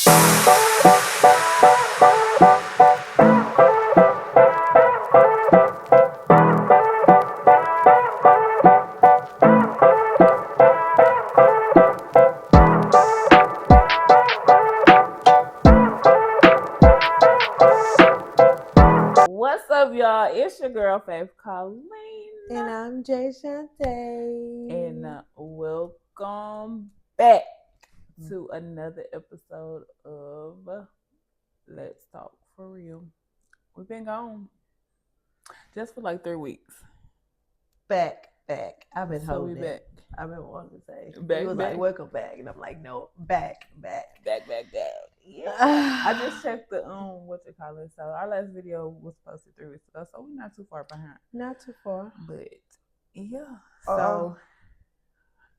What's up, y'all? It's your girl, Faith Colleen. And I'm Jay Shante. And welcome back to another episode of Let's Talk For Real. We've been gone just for like 3 weeks. Back. I've been So we holding back. it. I've been wanting to say. Back, It was back. like, welcome back. And I'm like, no, back. Back. Yeah. I just checked the So our last video was posted 3 weeks ago, so we're not too far behind. Not too far. But yeah. So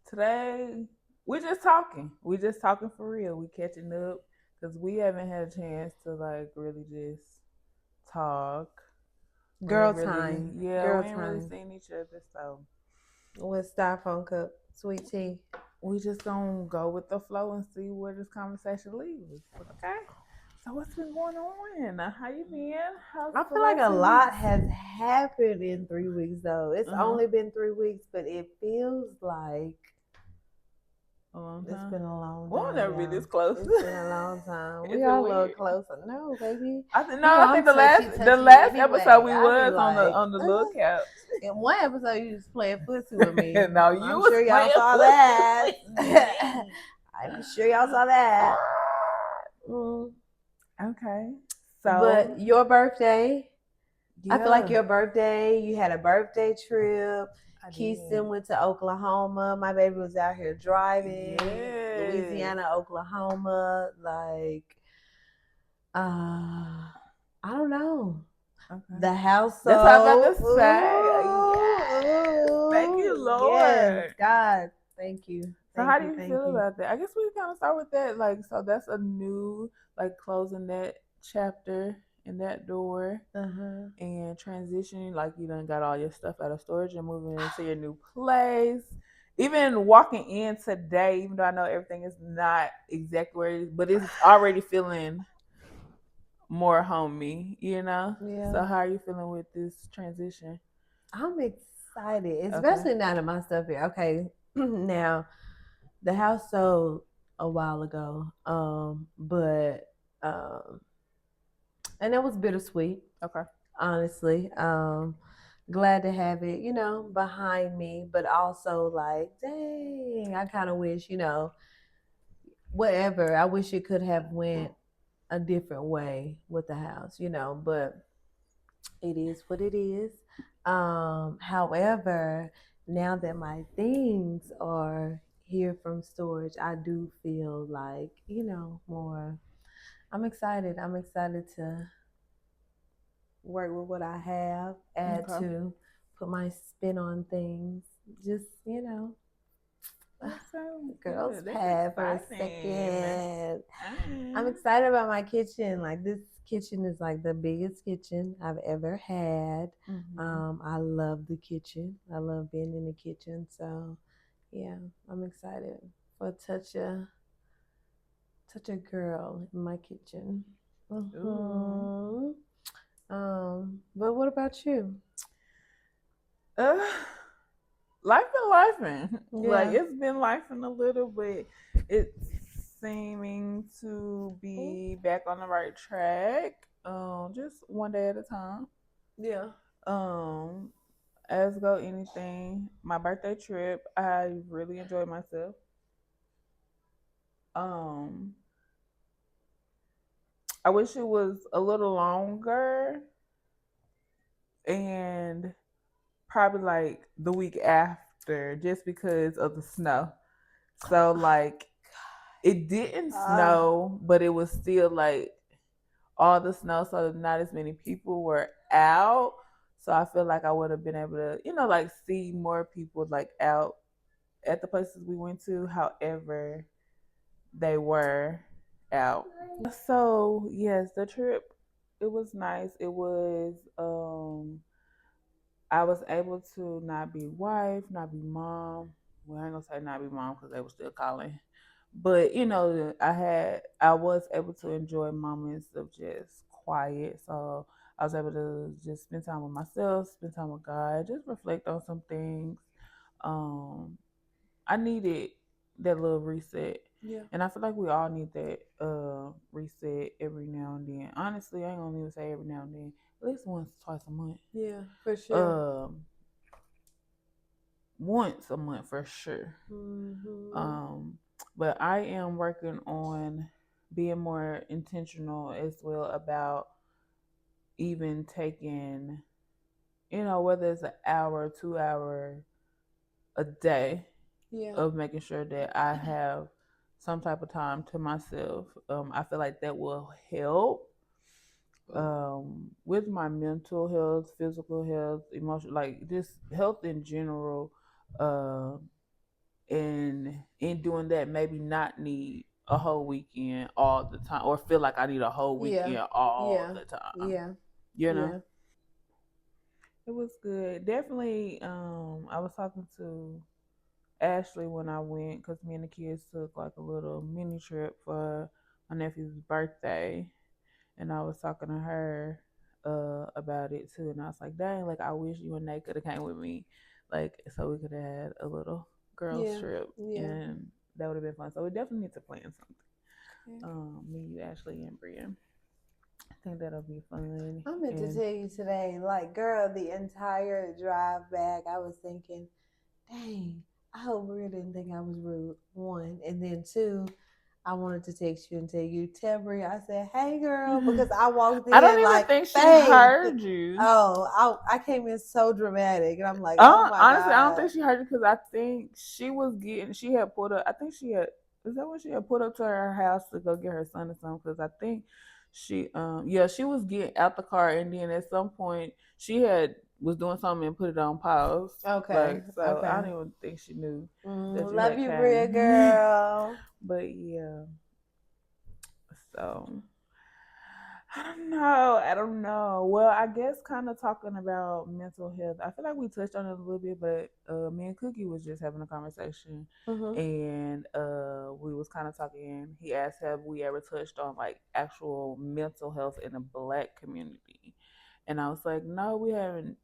today we're just talking. We're just talking for real. We catching up because we haven't had a chance to like really just talk. Girl really, time. Yeah, Girl we ain't time. really seen each other, so with styrofoam cup, sweet tea. We just gonna go with the flow and see where this conversation leads. Okay. So what's been going on? How you been? I feel like a lot has happened in 3 weeks though. It's only been 3 weeks, but it feels like it's been a long time. We'll never be this close. It's been a long time. We are a little closer. No, baby. I think the last episode we was on the little couch. In one episode, you was playing footsie with me. No, you I'm was sure y'all saw that. I'm sure y'all saw that. Okay. So, but your birthday, I feel like your birthday, you had a birthday trip. Keiston went to Oklahoma. My baby was out here driving. Yes. Louisiana, Oklahoma. Like, I don't know. Okay. The house. That's what I'm about to say. Yes. Thank you, Lord. Yes, God. Thank you. So how do you feel about that? I guess we kind of start with that. Like, so that's a new, like, closing that chapter in that door and transitioning. Like, you done got all your stuff out of storage and moving into your new place. Even walking in today, even though I know everything is not exactly where it is, but it's already feeling more homey, you know? Yeah. So how are you feeling with this transition? I'm excited, especially now that my stuff here. Okay, now the house sold a while ago, but and it was bittersweet. Okay, honestly, glad to have it, you know, behind me, but also like, dang, I kind of wish, you know, whatever. I wish it could have went a different way with the house, you know, but it is what it is. However, now that my things are here from storage, I do feel like, you know, more. I'm excited to work with what I have, add to, put my spin on things. Just, you know, girls pad for a second. I'm excited about my kitchen. Like, this kitchen is like the biggest kitchen I've ever had. I love the kitchen. I love being in the kitchen. So yeah, I'm excited for touch a girl in my kitchen. But what about you? Life been lifing. Yeah. Like, it's been lifing a little bit. It's seeming to be back on the right track. Just one day at a time. Yeah. As go anything. My birthday trip, I really enjoyed myself. I wish it was a little longer and probably like the week after, just because of the snow. So like, it didn't snow, but it was still like all the snow, so not as many people were out. So I feel like I would have been able to, you know, like see more people like out at the places we went to. However, they were out. So yes, the trip, it was nice. It was I was able to not be wife, not be mom. Well, I ain't gonna say not be mom because they were still calling. But you know, I was able to enjoy moments of just quiet. So I was able to just spend time with myself, spend time with God, just reflect on some things. Um, I needed that little reset. Yeah. And I feel like we all need that reset every now and then. Honestly, I ain't gonna even say every now and then. At least once, twice a month. Yeah, for sure. Once a month for sure. But I am working on being more intentional as well about even taking, you know, whether it's an hour, 2 hour a day Yeah. of making sure that I have some type of time to myself. I feel like that will help with my mental health, physical health, emotional, like just health in general. And in doing that, maybe not need a whole weekend all the time, or feel like I need a whole Yeah. weekend all Yeah. the time. Yeah. You know, Yeah. it was good. Definitely. I was talking to Ashley when I went because me and the kids took like a little mini trip for my nephew's birthday, and I was talking to her about it too, and I was like, dang, like I wish you and Nate could have came with me, like so we could have had a little girls Yeah. trip, Yeah. and that would have been fun. So we definitely need to plan something. Okay. Me, you, Ashley, and Brian. I think that'll be fun. I meant to tell you today, like, girl, the entire drive back, I was thinking, dang, I hope Maria didn't think I was rude. One, and then two, I wanted to text you and tell you, tell Bria, I said, hey girl, because I walked in I don't even like, think she bang. heard you. Oh, I came in so dramatic, and I'm like, oh my honestly, God. I don't think she heard you because I think she had pulled up. I think she had. Is that when she had put up to her house to go get her son or something? Because I think she was getting out the car, and then at some point she was doing something and put it on pause. Okay. Like, so okay. I don't even think she knew that you Love had you, came. Bria girl. But yeah. So I don't know. Well, I guess kind of talking about mental health. I feel like we touched on it a little bit, but me and Cookie was just having a conversation, and we was kind of talking. He asked, "Have we ever touched on like actual mental health in the Black community?" And I was like, "No, we haven't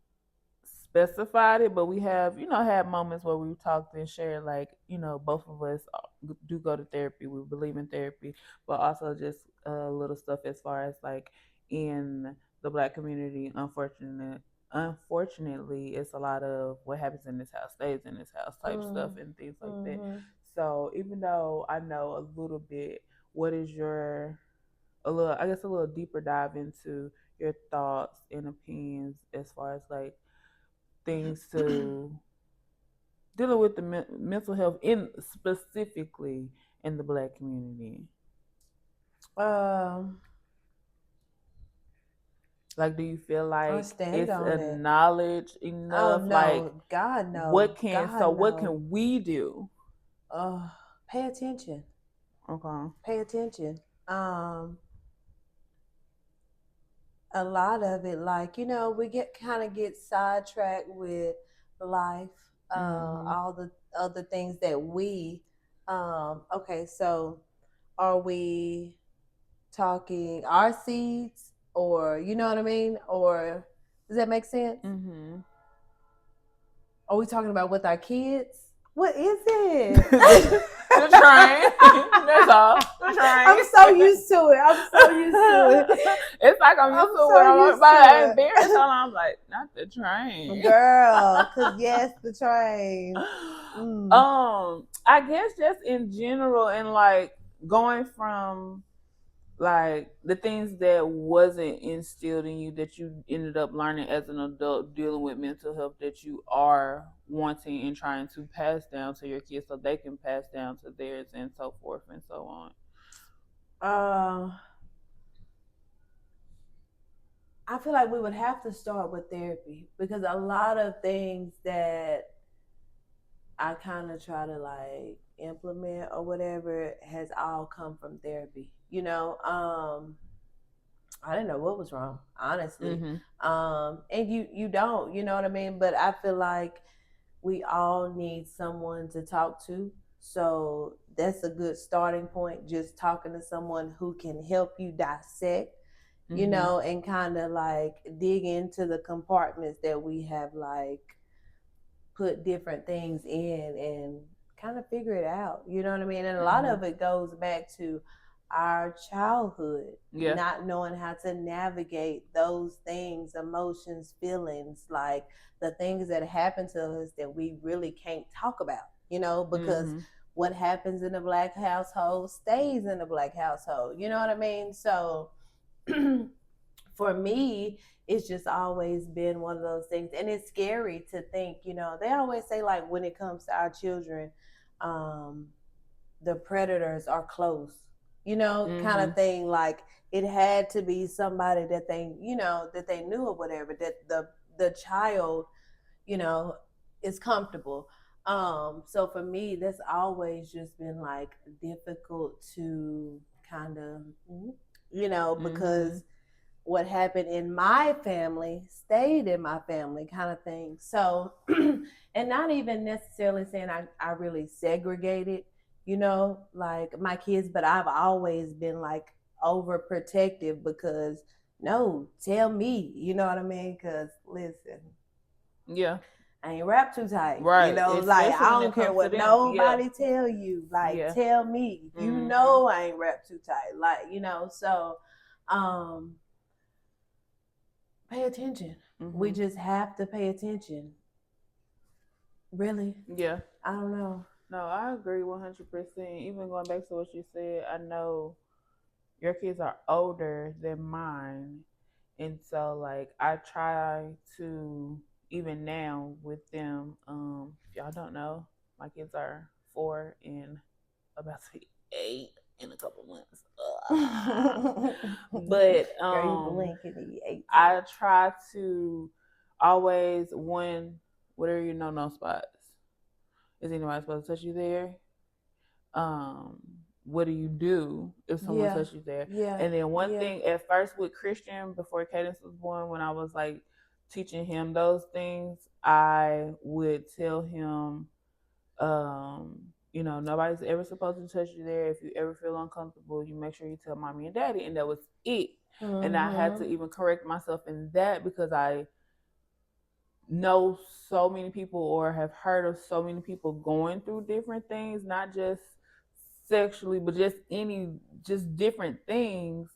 specified it, but we have, you know, had moments where we've talked and shared, like, you know, both of us do go to therapy. We believe in therapy, but also just little stuff as far as like in the Black community. Unfortunately, it's a lot of what happens in this house stays in this house type stuff and things like that. So even though I know a little bit, what is your I guess a little deeper dive into your thoughts and opinions as far as like things to dealing with the mental health in specifically in the Black community? Like, do you feel like it's acknowledged enough? Oh no, like, God no. What can God, what no. can we do? Pay attention. Okay. Pay attention. A lot of it, like, you know, we get sidetracked with life, all the other things that we okay, so are we talking our seeds, or you know what I mean, or does that make sense? Are we talking about with our kids? What is it? The train. That's all. The train. I'm so used to it. It's like I'm used to it. I'm about to I'm like, not the train. Girl, because yes, the train. I guess just in general, and like going from like the things that wasn't instilled in you that you ended up learning as an adult dealing with mental health that you are wanting and trying to pass down to your kids so they can pass down to theirs and so forth and so on. I feel like we would have to start with therapy, because a lot of things that I kind of try to like implement or whatever has all come from therapy. You know, I didn't know what was wrong, honestly. And you don't, you know what I mean? But I feel like we all need someone to talk to so that's a good starting point. Just talking to someone who can help you dissect, you know, and kind of like dig into the compartments that we have like put different things in and kind of figure it out. You know what I mean? And a lot of it goes back to our childhood, not knowing how to navigate those things, emotions, feelings, like the things that happen to us that we really can't talk about, you know, because what happens in the Black household stays in the Black household. You know what I mean? So for me, it's just always been one of those things. And it's scary to think, you know, they always say, like, when it comes to our children, the predators are close, you know, kind of thing. Like, it had to be somebody that they, you know, that they knew or whatever, that the child, you know, is comfortable. So for me, that's always just been like difficult to kind of, you know, because what happened in my family stayed in my family, kind of thing. So, and not even necessarily saying I really segregated, you know, like my kids, but I've always been like overprotective because no, tell me, you know what I mean? Because listen, I ain't wrapped too tight, right? You know, especially like I don't care what nobody tell you. Like, tell me, you know, I ain't wrapped too tight. Like, you know, so pay attention. We just have to pay attention. Really? Yeah. I don't know. No, I agree 100%. Even going back to what you said, I know your kids are older than mine. And so, like, I try to, even now with them, if y'all don't know, my kids are 4 and about to be 8 in a couple months. But I try to always, one, whatever you know, no spots. Is anybody supposed to touch you there? What do you do if someone touches you there? And then one thing at first with Christian, before Cadence was born, when I was like teaching him those things, I would tell him, you know, nobody's ever supposed to touch you there. If you ever feel uncomfortable, you make sure you tell mommy and daddy. And that was it. And I had to even correct myself in that because I know so many people or have heard of so many people going through different things, not just sexually, but just different things.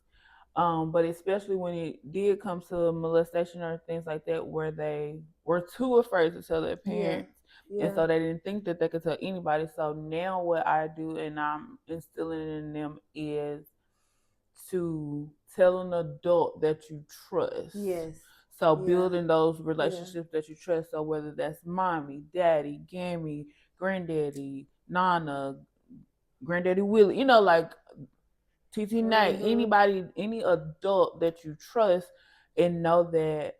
But especially when it did come to molestation or things like that, where they were too afraid to tell their parents. And so they didn't think that they could tell anybody. So now what I do, and I'm instilling in them, is to tell an adult that you trust. So building those relationships that you trust. So whether that's mommy, daddy, Gammy, granddaddy, Nana, granddaddy Willie, you know, like TT Knight, anybody, any adult that you trust, and know that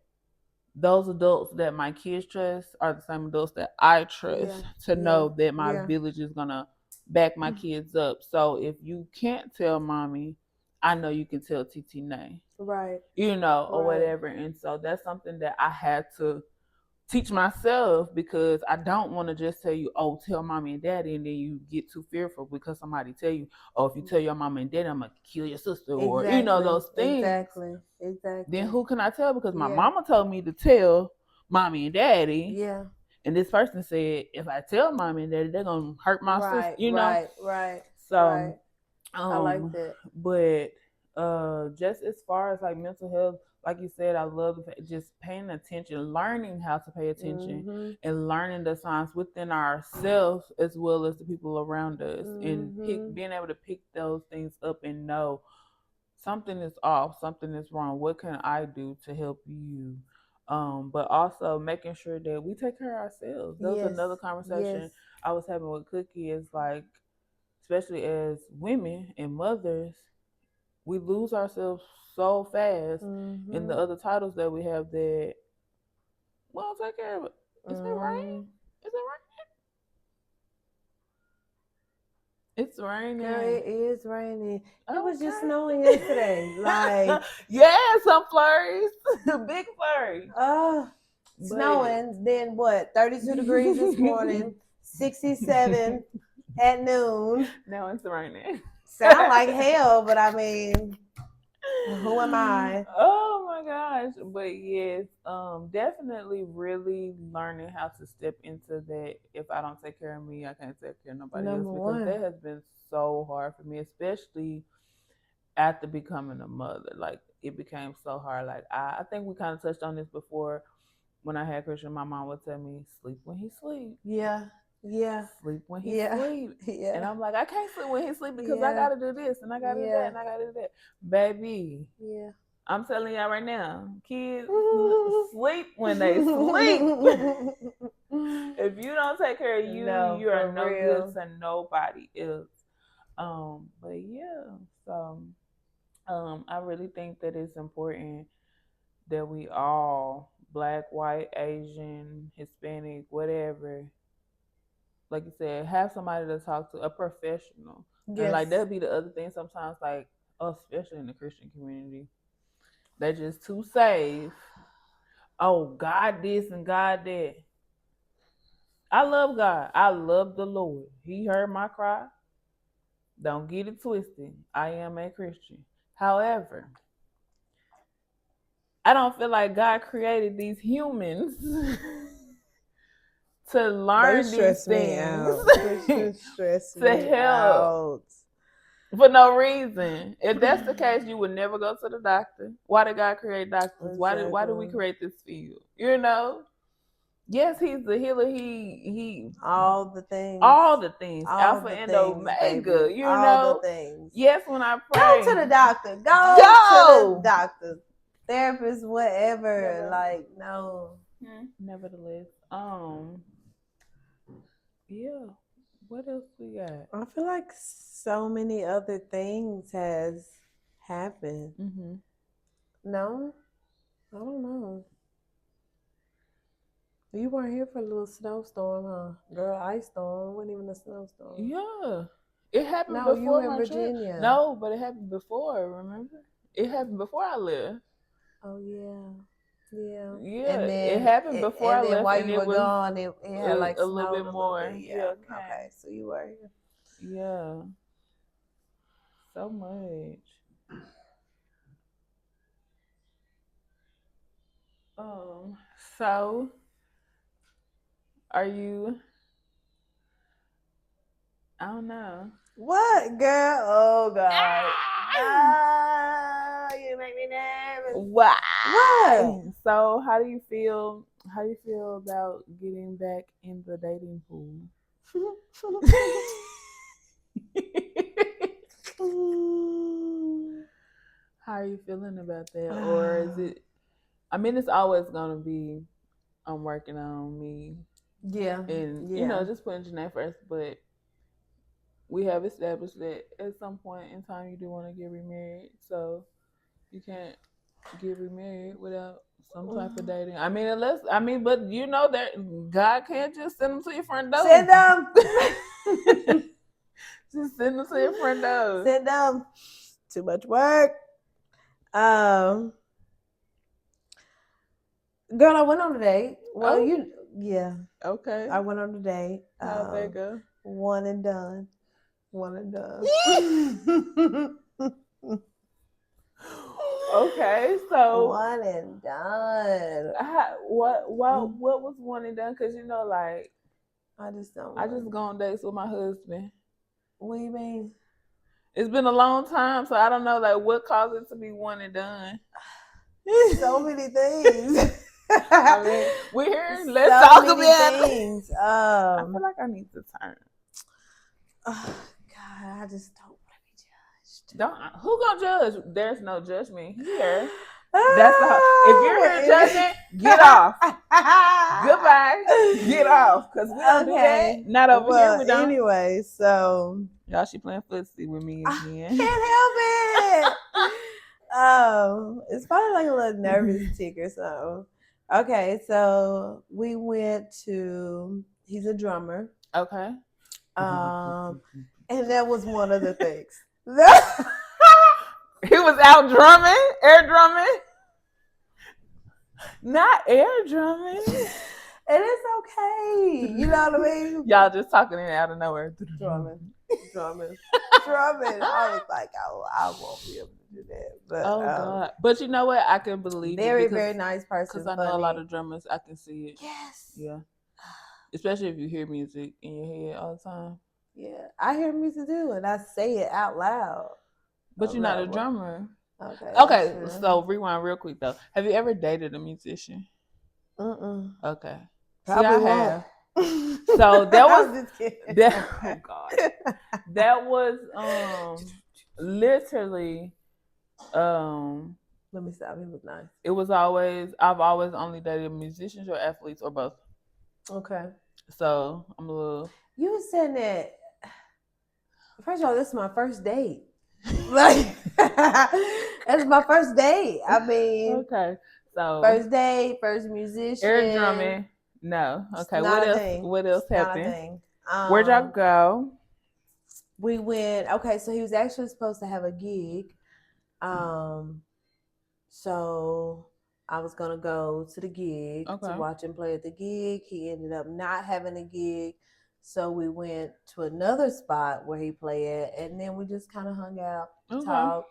those adults that my kids trust are the same adults that I trust, to know that my village is gonna back my kids up. So if you can't tell mommy, I know you can tell TT Nay. Right. You know, or whatever. And so that's something that I had to teach myself, because I don't want to just tell you, oh, tell mommy and daddy, and then you get too fearful because somebody tell you, oh, if you tell your mama and daddy, I'm gonna kill your sister, or you know, those things. Exactly. Then who can I tell? Because my mama told me to tell mommy and daddy. Yeah. And this person said, if I tell mommy and daddy, they're gonna hurt my sister. You know. Right. So I like that. But just as far as like mental health, like you said, I love just paying attention, learning how to pay attention, and learning the signs within ourselves as well as the people around us, and being able to pick those things up and know something is off, something is wrong. What can I do to help you? But also making sure that we take care of ourselves. That was another conversation I was having with Cookie. Is like, especially as women and mothers, we lose ourselves so fast in the other titles that we have that we don't take care of it. Is it rain? Is it raining? It's raining. Girl, it is raining. It was just snowing yesterday. Like, some flurries. Big flurries. Snowing. Then what? 32 degrees this morning, 67 at noon. Now it's raining. Sound like hell, but I mean, who am I? Oh my gosh. But yes, definitely really learning how to step into that. If I don't take care of me, I can't take care of nobody Number else, because one. that has been so hard for me, especially after becoming a mother. Like it became so hard. Like I think we kind of touched on this before. When I had Christian, my mom would tell me, sleep when he sleep. Yeah. Sleep when he sleep. Yeah. And I'm like, I can't sleep when he sleep because I Yeah. gotta do this and I gotta do that and I gotta do that. Baby. Yeah. I'm telling y'all right now, kids sleep when they sleep. If you don't take care of you, you are no good to nobody else. But yeah, so I really think that it's important that we all, Black, white, Asian, Hispanic, whatever, like you said, have somebody to talk to, a professional. Yes. And like that'll be the other thing sometimes, like especially in the Christian community, they're just too safe. Oh, God this and God that. I love God. I love the Lord. He heard my cry. Don't get it twisted. I am a Christian. However, I don't feel like God created these humans to learn these things to help for no reason. If that's the case, you would never go to the doctor. Why did God create doctors? Exactly. Why did we create this field? You know? Yes, he's the healer. He all the things, Alpha and Omega. Baby. You all know, the things. Yes, when I pray, go to the doctor. Go to the doctor, therapist, whatever. Never. Like no. Nevertheless, yeah. What else we got? I feel like so many other things has happened. Mm-hmm. No, I don't know. You weren't here for a little snowstorm, huh? Girl, ice storm. It wasn't even a snowstorm. Yeah. It happened before you in Virginia. Trip. No, but it happened before, remember? It happened before I left. Oh, yeah. Yeah. Yeah. And then, it happened before I left. And while you were gone, it had like a little bit more. Yeah. Okay. So you were here. Yeah. So much. So are you? I don't know. What, girl? Oh God! You make me nervous. Why? What? So, how do you feel? How do you feel about getting back in the dating pool? How are you feeling about that, or is it? I mean, it's always gonna be. I'm working on me. Yeah. And you know, just putting your name first, but we have established that at some point in time you do want to get remarried, so you can't get remarried without some type of dating. I mean, but you know that God can't just send them to your front door. Send them. Just send them to your front door. Send them. Too much work. Girl, I went on a date. Well, Okay. I went on a date. How'd that go? One and done. Okay, so one and done. What was one and done? Because you know, like I just go on dates with my husband. What do you mean? It's been a long time, so I don't know like what caused it to be one and done. So many things. I mean, we're here. Let's talk about things. I feel like I need to turn. Oh God, I just don't want to be judged. Who gonna judge? There's no judgment here. That's if you're here judging, get off. Goodbye. Get off. Because we don't do that. Not over here. We don't. Anyway, so y'all, she playing footsie with me again. I can't help it. It's probably like a little nervous tick or something. Okay, so we went to. He's a drummer. Okay. And that was one of the things. He was out drumming, air drumming. Not air drumming. And it's okay. You know what I mean? Y'all just talking it out of nowhere. Drumming. I was like, I won't be able to do that. But God. But you know what? I can believe very, it. very nice person. Because I know a lot of drummers, I can see it. Yes. Yeah. Especially if you hear music in your head all the time. Yeah. I hear music too, and I say it out loud. But you're not a drummer. Okay. So rewind real quick though. Have you ever dated a musician? Okay. Probably See, I have. won't. So that was oh God. That was literally let me stop. It was nice. It was always I've always only dated musicians or athletes or both. Okay. So I'm a little. You were saying that. First of all, this is my first date. Like that's my first date. I mean, okay. So first date, first musician. Air drumming. No. Okay. What else? Thing. What else it's happened? Where'd y'all go? We went. Okay, so he was actually supposed to have a gig. So I was gonna go to the gig to watch him play at the gig. He ended up not having a gig. So we went to another spot where he played at, and then we just kind of hung out, talked.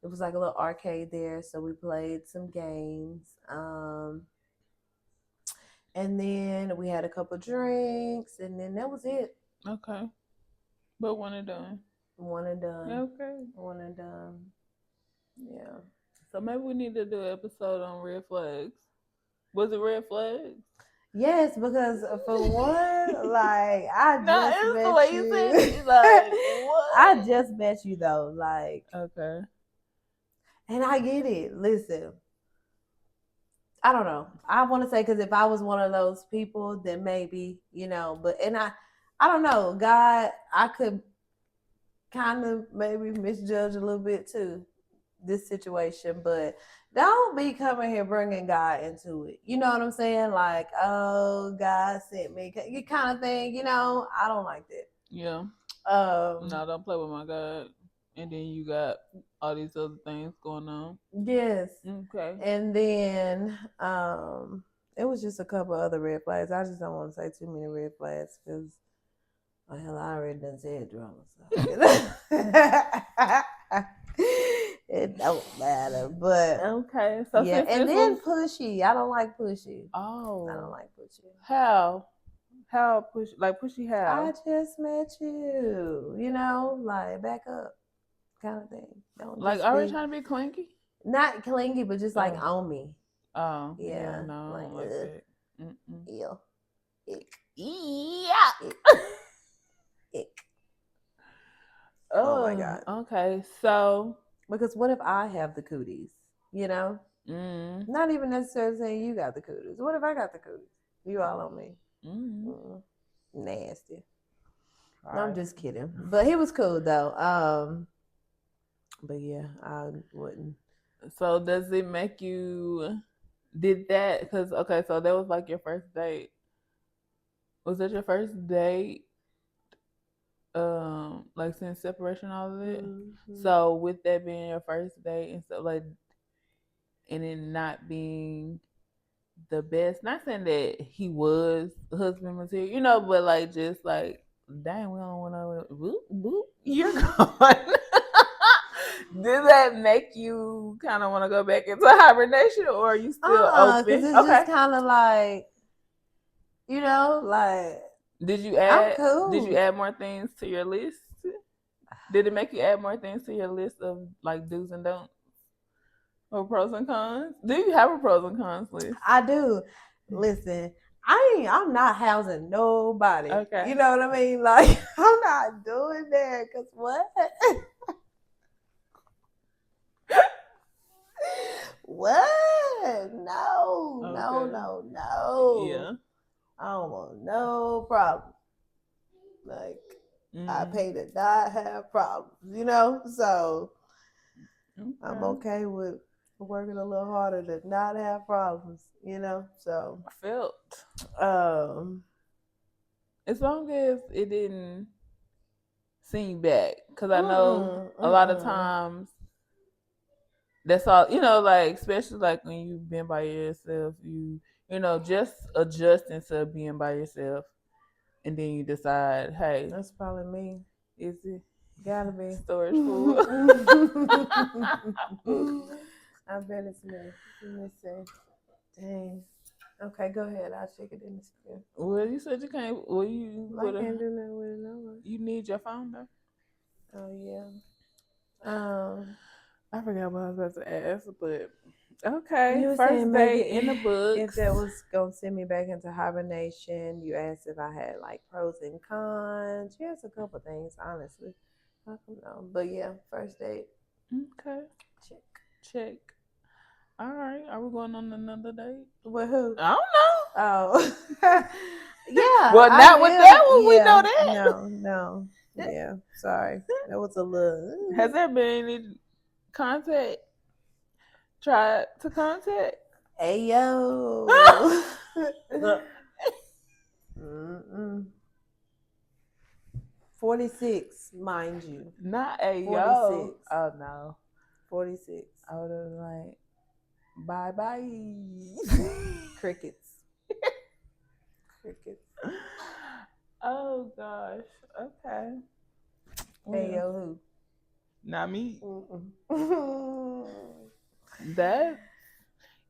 It was like a little arcade there, so we played some games. And then we had a couple drinks, and then that was it. Okay. But one and done. One and done. Okay. One and done. Yeah. So maybe we need to do an episode on red flags. Was it red flags? Yes, because for one, like I just met the way you. You said it, like, what? I just met you though, like okay. And I get it. Listen, I don't know. I want to say because if I was one of those people, then maybe But I don't know. God, I could kind of maybe misjudge a little bit too this situation, but don't be coming here bringing God into it. You know what I'm saying? Like, oh, God sent me, you kind of thing. I don't like that. Yeah. No, don't play with my God. And then you got all these other things going on. Yes. Okay. And then it was just a couple other red flags. I just don't want to say too many red flags because, oh, hell, I already done said drama. So. It don't matter, but okay. So yeah, and then pushy. I don't like pushy. Oh, I don't like pushy. How pushy? Like pushy? How? I just met you. Like back up, kind of thing. Don't like already trying to be clingy. Not clingy, but just like on me. Oh yeah, no, like, I don't like that. Ew. Ick. Yeah. Ick. Oh my God. Okay, so because what if I have the cooties? Not even necessarily saying you got the cooties. What if I got the cooties? You all on me? Nasty. No, I'm just kidding. But he was cool though. But yeah, I wouldn't. So does it make you did that? Because okay, so that was like your first date. Was that your first date? Like since separation, all of it. Mm-hmm. So with that being your first date and stuff like, and it not being the best, not saying that he was husband material, but like just like, dang, we don't want to whoop whoop. You're gone. Did that make you kind of want to go back into hibernation, or are you still open? Because it's just kind of like, like. Did you add? Cool. Did you add more things to your list? Did it make you add more things to your list of like do's and don'ts, or pros and cons? Do you have a pros and cons list? I do. Listen, I'm not housing nobody. Okay. You know what I mean? Like I'm not doing that. Cause what? What? No, okay. No. Yeah. I don't want no problem. Like I pay to not have problems, so I'm okay with working a little harder to not have problems, so I felt as long as it didn't sing back, because I know a lot of times that's all, like especially like when you've been by yourself, you just adjusting to being by yourself, and then you decide, hey, That's probably me. is it Gotta be. storage full? I bet it's me. Let me see. Dang. Okay, go ahead. I'll check it in the spirit. Well, you said you can't. Well, I can't do nothing with it no more. You need your phone though. Oh yeah. I forgot what I was about to ask, but okay. You were First saying day maybe in the books. if that was gonna send me back into hibernation, you asked if I had like pros and cons. You asked a couple things, honestly. I don't know, but yeah, first date. Okay. Check. All right. Are we going on another date? With who? I don't know. Oh. Yeah. Well, not with that one. We know that. No. Yeah. Sorry. That was a little. Has there been any contact? Tried to contact? Hey yo. 46, mind you. Not a 46. yo. Oh no. 46. I would have like, bye. Crickets. Crickets. Oh gosh. Okay. Hey yo, who? Not me.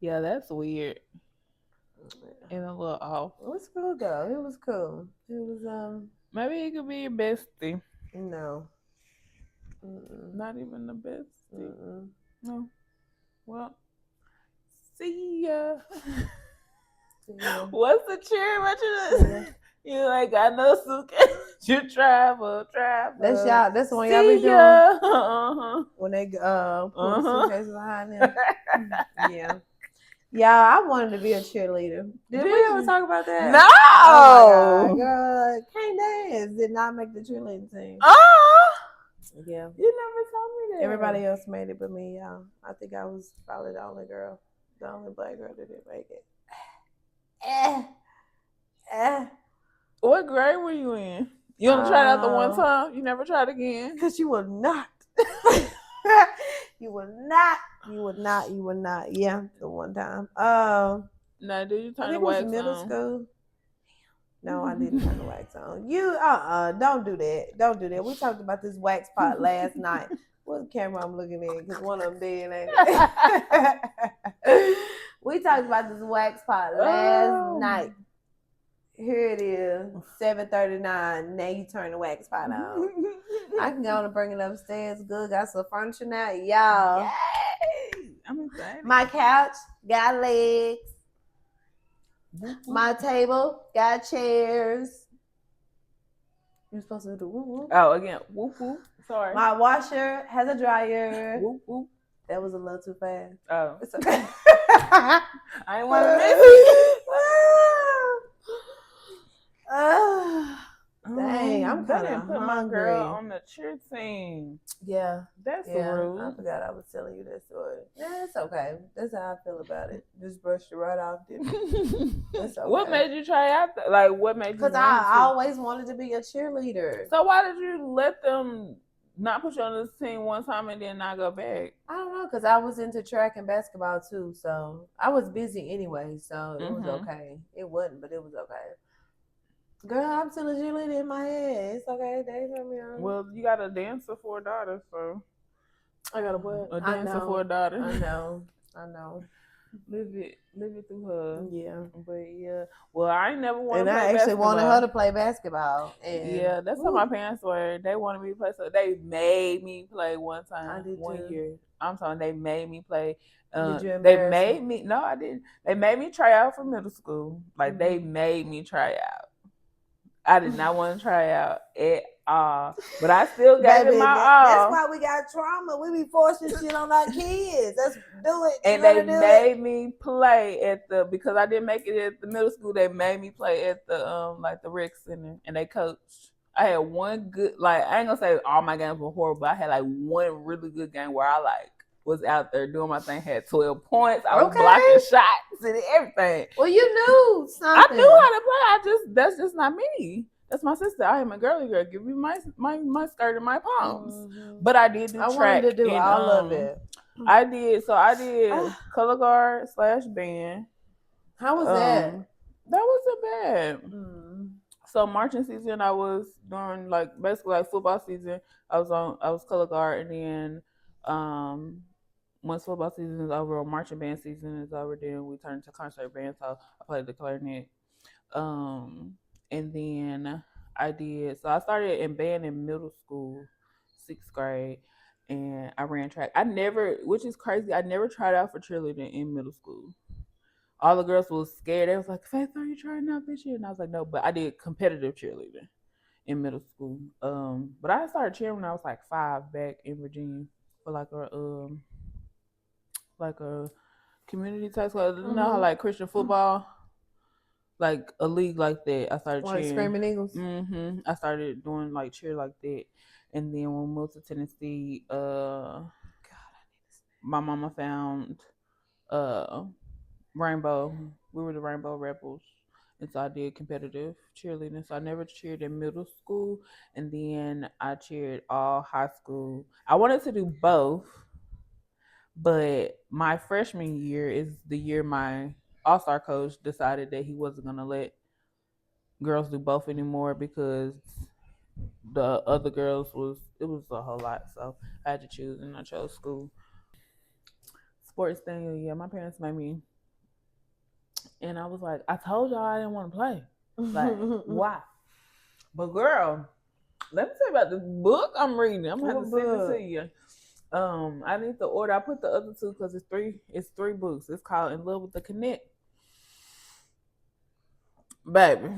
That's weird. And a little off. It was cool though. It was cool. It was Maybe it could be your bestie. No. Not even the bestie. No. Well, see ya. What's the cheer? What you like? I know suitcase. You travel. That's y'all. That's the one y'all be doing. When they pull the suitcase behind them. Yeah. Yeah, I wanted to be a cheerleader. Did we ever talk about that? No. Oh my God, can't dance. Did not make the cheerleading team. Yeah. You never told me that. Everybody else made it but me, y'all. I think I was probably the only black girl that didn't make it. What grade were you in? You only tried out the one time? You never tried again? Because you would not. You would not. Yeah, the one time. No, did you turn I think the wax it was middle on? school. No, I didn't turn the wax on. You don't do that. We talked about this wax pot last night. What camera I'm looking at? Because one of them dead, ain't it? We talked about this wax pot last night. Here it is, 7:39. Now you turn the wax pot on. I can go and bring it upstairs. Good, got some furniture now, y'all. Yay! I'm excited. My couch got legs. My table got chairs. You're supposed to do whoop whoop. Oh, again, whoop whoop. Sorry. My washer has a dryer. Whoop whoop. That was a little too fast. Oh, It's okay. I didn't want to miss it. Dang, I'm kind of put my girl on the cheer team. Yeah, That's yeah. rude. I forgot I was telling you that story. Yeah, it's okay. That's how I feel about it. Just brushed it right off. That's okay. What made you try out? What made you? Because I always wanted to be a cheerleader. So why did you let them not put you on this team one time and then not go back? I don't know, because I was into track and basketball too, so I was busy anyway, so it was okay. It wasn't, but it was okay. Girl, I'm still a cheerleader in my head. It's okay. They turn me on. Well, you got a dancer for a daughter, so I got a what? A dancer for a daughter. I know. Live it through her. Yeah. But yeah. Well, I ain't never wanted to play basketball. And I actually wanted her to play basketball. And yeah, that's how my parents were. They wanted me to play, so they made me play one time. I did one too. year. I'm talking, they made me play. Did you They embarrass made them? me. No, I didn't. They made me try out for middle school. Like they made me try out. I did not want to try out at all, but I still gave it my all. That's why we got trauma. We be forcing shit on our kids. Let's do it. And they made me play at because I didn't make it at the middle school. They made me play at the the rec center, and they coached. I had one good, I ain't gonna say all my games were horrible, but I had one really good game where I was out there doing my thing, had 12 points. I was blocking shots and everything. Well, you knew something. I knew how to play. That's just not me. That's my sister. I am a girly girl. Give me my skirt and my palms. But I did do track. I wanted to do all of it. I did. So I did color guard /band. How was that? That wasn't bad. So marching season, I was doing like basically like football season. I was color guard, and then once football season is over, or marching band season is over, then we turn to concert band. So I played the clarinet. And then I did. So I started in band in middle school, 6th grade, and I ran track. I never, which is crazy, I never tried out for cheerleading in middle school. All the girls was scared. They was like, "Faith, are you trying out this year?" And I was like, "No," but I did competitive cheerleading in middle school. But I started cheering when I was like 5 back in Virginia for like a community type school. You know how like Christian football, like a league like that. I started cheering. Screaming Eagles. I started doing like cheer like that, and then when we moved to Tennessee, my mama found Rainbow. We were the Rainbow Rebels. And so I did competitive cheerleading. So I never cheered in middle school. And then I cheered all high school. I wanted to do both. But my freshman year is the year my all-star coach decided that he wasn't going to let girls do both anymore because the other girls it was a whole lot. So I had to choose, and I chose school. Sports thing, yeah, my parents made me. And I was like, I told y'all I didn't want to play. Like, why? But girl, let me tell you about this book I'm reading. I'm gonna have to send it to you. I need to order. I put the other two because it's three books. It's called In Love with the Connect. Baby,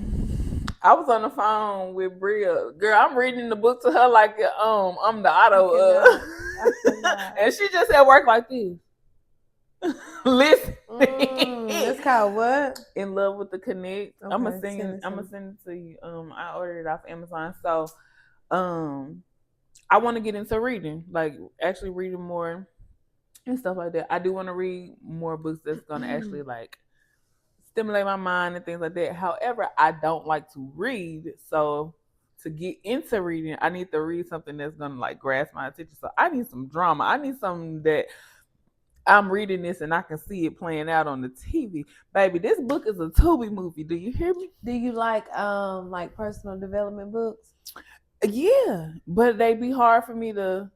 I was on the phone with Bria. Girl, I'm reading the book to her like I'm the auto and she just at work like this. Listen. It's called what? In Love with the Connect. Okay, I'm gonna send it to you. I ordered it off Amazon. So I want to get into reading, like actually reading more and stuff like that. I do want to read more books that's gonna actually like stimulate my mind and things like that. However, I don't like to read, so to get into reading, I need to read something that's gonna like grasp my attention. So I need some drama. I need something that I'm reading this and I can see it playing out on the TV. Baby, this book is a Tubi movie. Do you hear me? Do you like personal development books? Yeah, but they be hard for me to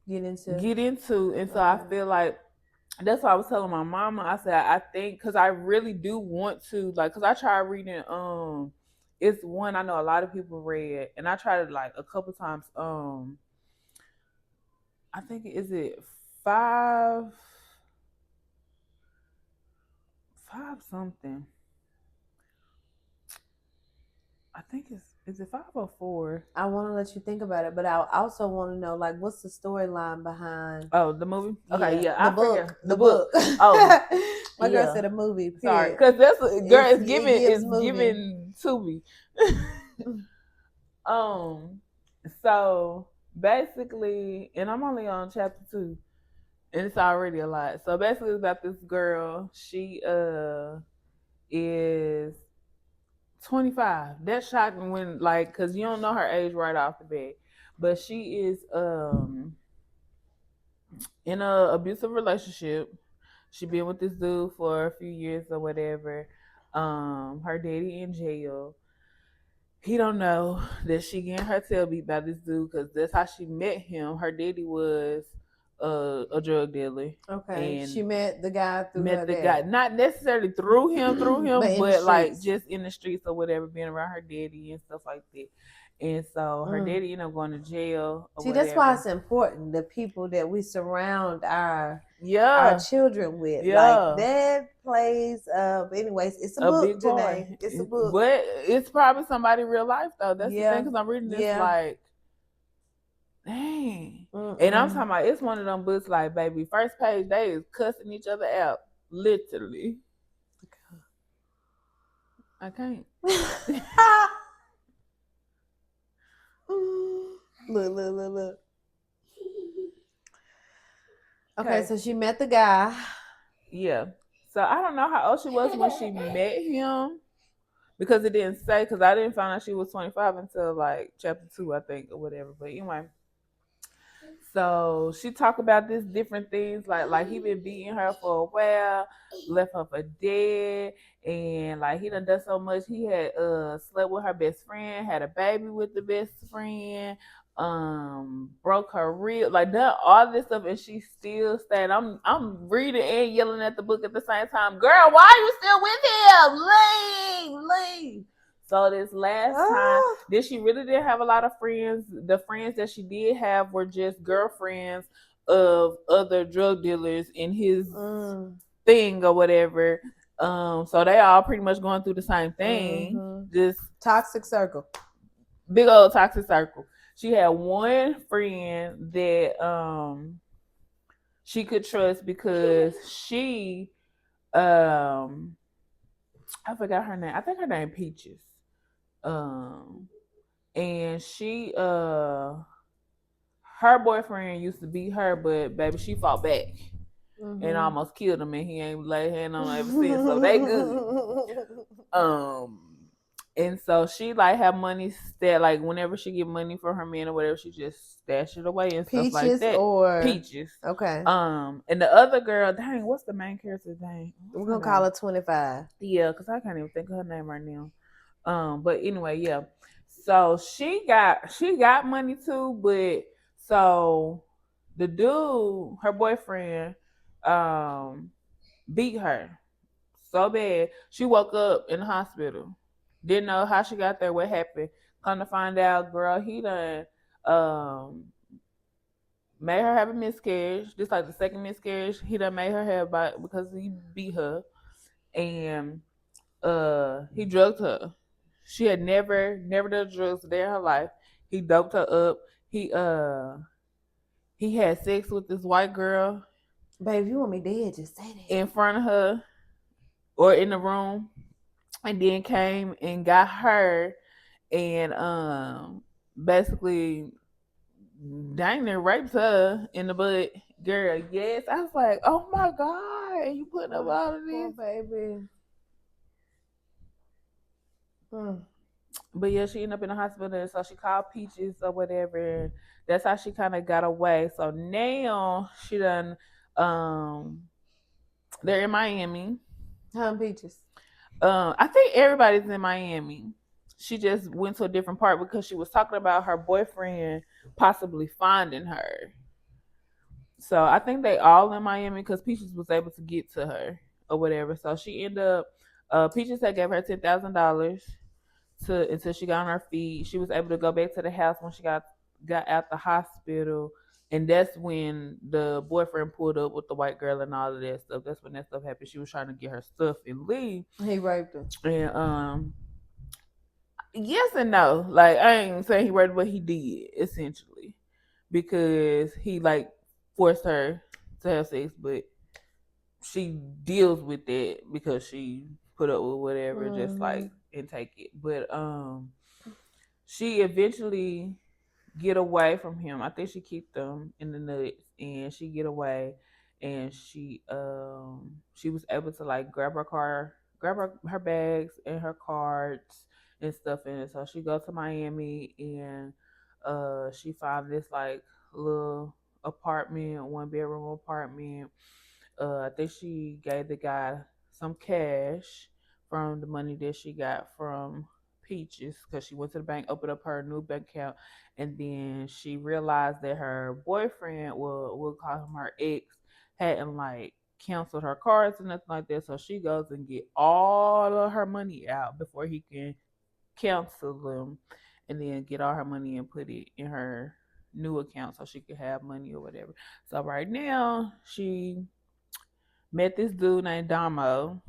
get into. And so I feel like that's why I was telling my mama. I said I think because I really do want to like because I tried reading it's one I know a lot of people read and I tried it like a couple times. I think is it five something. I think is it 504? I want to let you think about it, but I also want to know like what's the storyline behind. Oh, the movie? Okay, yeah, the book. Oh, my girl said a movie. Period. Sorry, because that's girl. It's giving to me. So basically, and I'm only on chapter 2, and it's already a lot. So basically, it's about this girl. She is 25. That's shocking when like because you don't know her age right off the bat, but she is in a abusive relationship. She been with this dude for a few years or whatever. Her daddy in jail. He don't know that she getting her tail beat by this dude because that's how she met him. Her daddy was a drug dealer. Okay, and she met the guy through her dad. Not necessarily through him, but like just in the streets or whatever, being around her daddy and stuff like that. And so her daddy ended up going to jail. See, that's why it's important the people that we surround our children with. Like that plays anyways, it's a book, Janae. It's a book. But it's probably somebody real life though. That's the thing, because I'm reading this like dang. And I'm talking about it's one of them books like baby, first page they is cussing each other out. Literally. I can't. Look. Okay, so she met the guy. Yeah. So I don't know how old she was when she met him because it didn't say, because I didn't find out she was 25 until like chapter 2, I think, or whatever. But anyway. So she talked about this different things like he been beating her for a while, left her for dead, and like he done so much. He had slept with her best friend, had a baby with the best friend, broke her rib, like done all this stuff, and she still stayed. I'm reading and yelling at the book at the same time. Girl, why are you still with him? Leave. So this last time, then she really didn't have a lot of friends. The friends that she did have were just girlfriends of other drug dealers in his thing or whatever. So they all pretty much going through the same thing. Just toxic circle. Big old toxic circle. She had one friend that she could trust because she I forgot her name. I think her name Peaches. And she her boyfriend used to beat her, but baby, she fought back and almost killed him, and he ain't laid hand on her ever since. So they good. And so she like have money that like whenever she get money from her man or whatever, she just stash it away and Peaches stuff like that. Or Peaches. Okay. And the other girl, dang, what's the main character's name? We're gonna call her 25. Yeah, because I can't even think of her name right now. But anyway, yeah. So she got money too, but so the dude, her boyfriend, beat her so bad. She woke up in the hospital. Didn't know how she got there, what happened. Come to find out, girl, he done made her have a miscarriage. Just like the second miscarriage, he done made her have because he beat her. And he drugged her. She had never done drugs a day in her life. He doped her up. He had sex with this white girl. Babe, you want me dead, just say that. In front of her or in the room. And then came and got her and basically dang near raped her in the butt. Girl, yes. I was like, oh my God, you putting up all of this? Baby. But yeah, she ended up in the hospital, so she called Peaches or whatever, and that's how she kind of got away. So now she done, they're in Miami. Peaches. I think everybody's in Miami. She just went to a different part because she was talking about her boyfriend possibly finding her. So I think they all in Miami because Peaches was able to get to her or whatever. So she ended up, Peaches had gave her $10,000 until she got on her feet. She was able to go back to the house when she got out the hospital, and that's when the boyfriend pulled up with the white girl and all of that stuff. That's when that stuff happened. She was trying to get her stuff and leave. He raped her. And yes and no. Like I ain't saying he raped her, but he did essentially because he like forced her to have sex, but she deals with that because she put up with whatever, just like and take it. But she eventually get away from him. I think she keep them in the nuts, and she get away, and she was able to like grab her bags and her cards and stuff in it. So she goes to Miami, and she found this like little apartment, 1-bedroom apartment. I think she gave the guy some cash from the money that she got from Peaches because she went to the bank, opened up her new bank account, and then she realized that her boyfriend, we'll call him her ex, hadn't like canceled her cards and nothing like that. So she goes and get all of her money out before he can cancel them, and then get all her money and put it in her new account so she could have money or whatever. So right now she met this dude named Damo.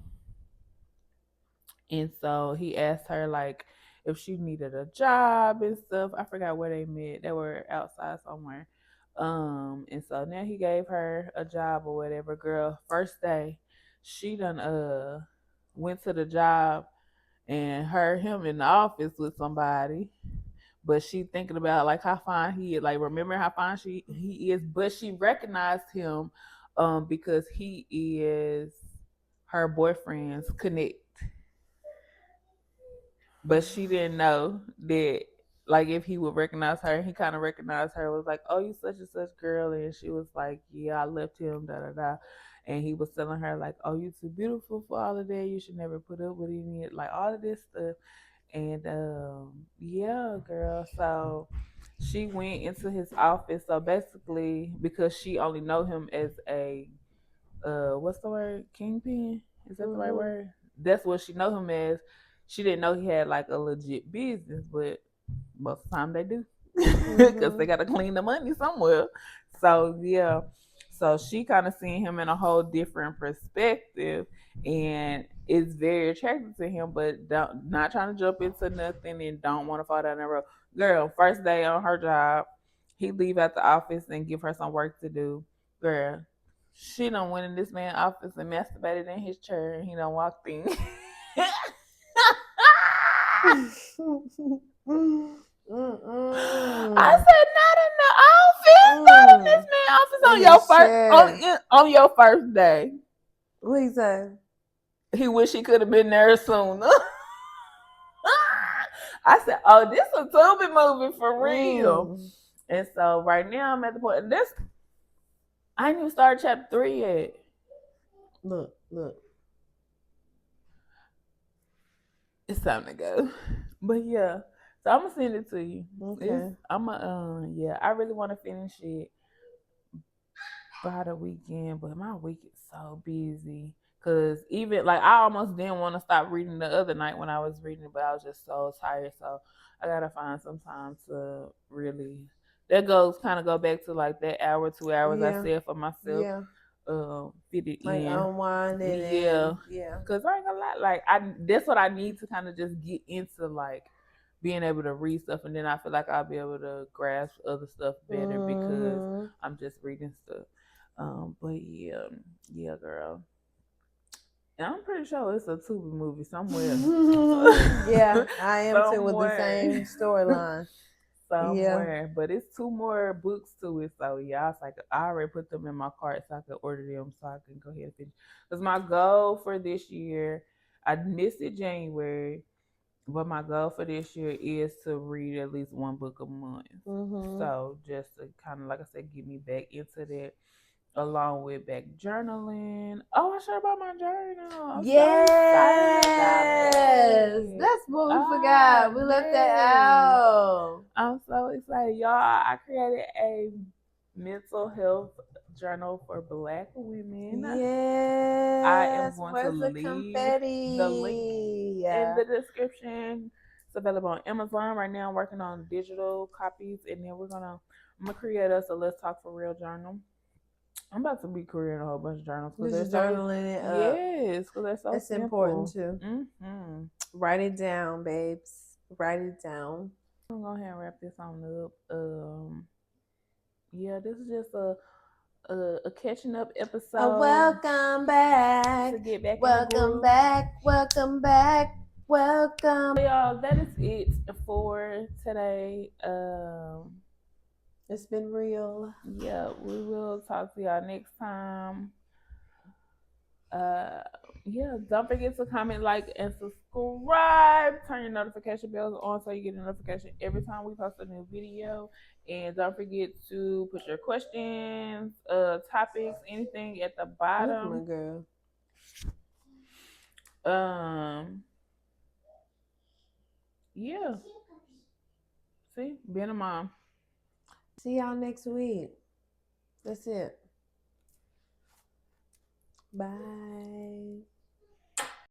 And so he asked her like if she needed a job and stuff. I forgot where they met. They were outside somewhere. And so now he gave her a job or whatever. Girl, first day, she done went to the job and heard him in the office with somebody. But she thinking about like how fine he is, like remember how fine he is. But she recognized him because he is her boyfriend's connect. But she didn't know that like if he would recognize her. He kind of recognized her. Was like, "Oh, you such and such girl," and she was like, "Yeah, I left him." Da da da. And he was telling her like, "Oh, you too beautiful for all of that. You should never put up with any like all of this stuff." And yeah, girl. So she went into his office. So basically, because she only know him as a what's the word? Kingpin? Is that the right word? That's what she know him as. She didn't know he had like a legit business, but most of the time they do. Because they gotta clean the money somewhere. So yeah. So she kind of seen him in a whole different perspective, and it's very attractive to him. But not trying to jump into nothing and don't want to fall down that road. Girl, first day on her job, he leave at the office and give her some work to do. Girl, she done went in this man's office and masturbated in his chair, and he done walked in. I said, not in the office, not in this man's office on your first day. What he say? He wish he could have been there sooner. I said, "Oh, this a Tubi movie for real." And so right now I'm at the point. This I ain't even started chapter 3 yet. Look. It's time to go. But yeah. So I'm gonna send it to you. Okay. I really want to finish it by the weekend, but my week is so busy. Cause even like I almost didn't want to stop reading the other night when I was reading, but I was just so tired. So I gotta find some time to really. That go back to like that hour, 2 hours I said for myself. Yeah. Fit it like in. Unwinding. Yeah. Cause I ain't gonna lie, like that's what I need to kind of just get into, like being able to read stuff, and then I feel like I'll be able to grasp other stuff better because I'm just reading stuff. But yeah, girl. And I'm pretty sure it's a Tubi movie somewhere. Yeah, I am too with the same storyline. Somewhere, but it's 2 more books to it. So yeah, I was like, I already put them in my cart so I could order them so I can go ahead and finish. Because my goal for this year, I missed it January, but my goal for this year is to read at least 1 book a month. So just to kind of, like I said, get me back into that, along with back journaling. Oh, I should bought my journal. Yes, that's what we forgot. We left that out. I'm so excited, y'all. I created a mental health journal for Black women. Yes, I am going to leave confetti? The link in the description. It's available on Amazon right now. I'm working on digital copies, and then I'm gonna create us a Let's Talk for Real journal. I'm about to be creating a whole bunch of journals because they're journaling it up. Yes, because they're so That's simple. Important too. Write it down, babes. Write it down. I'm gonna go ahead and wrap this on up. Yeah, this is just a catching up episode. Welcome back. To get back. Welcome back. Welcome back. Welcome. So y'all, that is it for today. It's been real. Yeah, we will talk to y'all next time. Yeah, don't forget to comment, like, and subscribe. Turn your notification bells on so you get a notification every time we post a new video. And don't forget to put your questions, topics, anything at the bottom. My girl. Yeah. See, being a mom. See y'all next week. That's it. Bye.